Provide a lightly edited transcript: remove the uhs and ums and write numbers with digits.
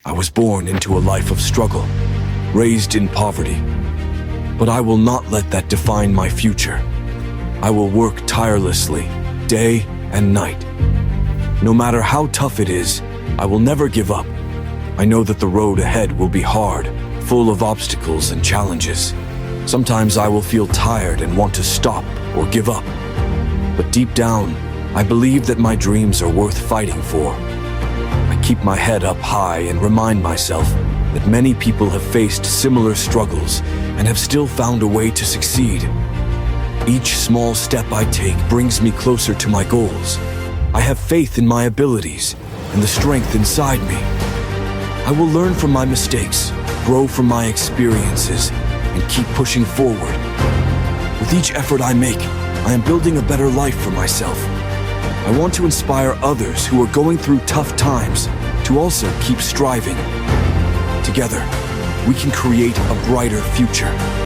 I was born into a life of struggle, raised in poverty. But I will not let that define my future. I will work tirelessly, day and night. No matter how tough it is, I will never give up. I know that the road ahead will be hard, full of obstacles and challenges. Sometimes I will feel tired and want to stop or give up. But deep down, I believe that my dreams are worth fighting for. I keep my head up high and remind myself that many people have faced similar struggles and have still found a way to succeed. Each small step I take brings me closer to my goals. I have faith in my abilities and the strength inside me. I will learn from my mistakes, grow from my experiences, and keep pushing forward. With each effort I make, I am building a better life for myself. I want to inspire others who are going through tough times to also keep striving. Together, we can create a brighter future.